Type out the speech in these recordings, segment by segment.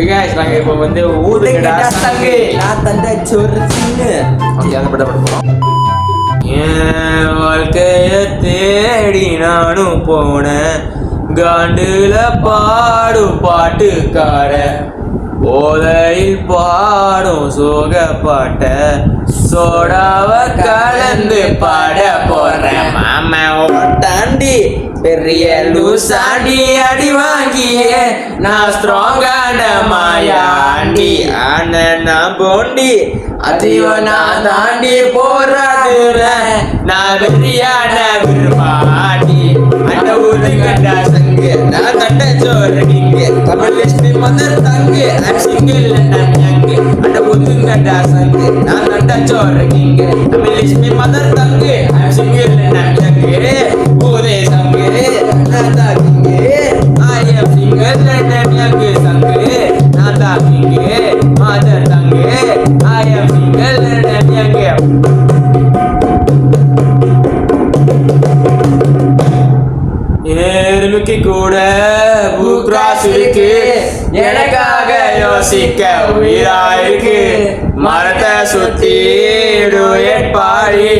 guys, நாங்க இப்போ வந்து ஊதுங்கடா சங்கு நான் தந்த சொர்ச்சின்னு ஓகே அந்த படம் போறோம். என் வாழ்க்கைய தேடி நானும் போனேன் காண்டுல பாடும் பாட்டுக்கார போதையில் பாடும் சோக பாட்ட சோடாவ கலந்து பாட போறேன் மாமா தாண்டி பெரிய லூசாண்டி அடி வாங்கியே நான் ஸ்ட்ராங்கான மாயாண்டி ஆனா போண்டி அதையும் நான் தாண்டி போராடுறேன் நான் வெறியான விரும்பாண்டி அந்த ஊருங்கடா சங்கு நான் தட்ட சோரடிங்க தமிழ் லட்சுமி மதர் தங்கு நான் சிங்கிள் நான் யங்கு அந்த ஊருங்கடா சங்கு நான் தட்ட சோரடிங்க தமிழ் லட்சுமி மதர் தங்கு நான் சிங்கிள் நான் யங்கு ஊரே சங்கு நான் தாக்கிங்க I am single நான் யங்கு சங்கு நான் தாக்கிங்க மதர் தங்கு I am single நான் யங்கு ஏழுமைக்கு கூட பூக்ராஸ் இருக்கு எனக்காக யோசிக்க உயிரா இருக்கு மரத்தை சுத்தி டூயட் பாடி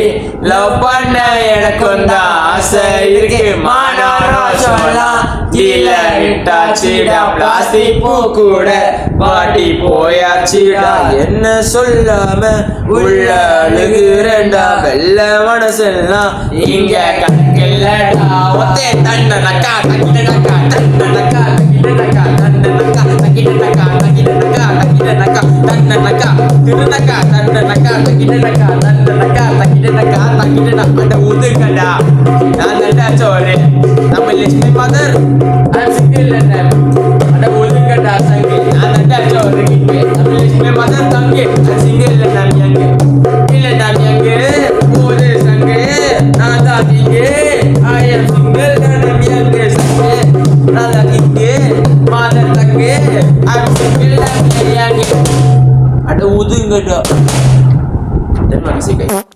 லவ் பண்ண எனக்கு தான் ஆசை இருக்கு மாநாரம் சொல்லலாம் கீழே விட்டாச்சுடா பிளாஸ்டிக் பூ கூட பாட்டி போயாச்சுடா என்ன சொல்லாம உள்ள அழுகுறேன்டா வெள்ள மனசெல்லாம் இங்க கண்கில்லடா ஒத்தே தண்டனக்கா தக்கிடனக்கா தண்டனக்கா தக்கிடனக்கா தண்டனக்கா தக்கிடனக்கா தக்கிடனக்கா தக்கிடனக்கா தண்டனக்கா திருநக்கா தண்டனக்கா தக்கிடனக்கா தண்டனக்கா தக்கிடனக்கா தக்கிடனா அந்த உதுங்கடா நான் தண்டா சோறு நம்ம Lakshmi mother I'm single and அந்த உதுங்கடா சங்கு நான் தண்டா சோறு கிட்டே நம்ம லட்சுமி மதர் தங்கி I'm single and I'm young இல்ல நான் young ஊரு சங்கு நான் தான் இங்க I am single and I'm young சங்கு நான் தான் இங்க மதர் தங்கி I'm single and I'm young அட உதுங்கடா தென்ன மியூசிக்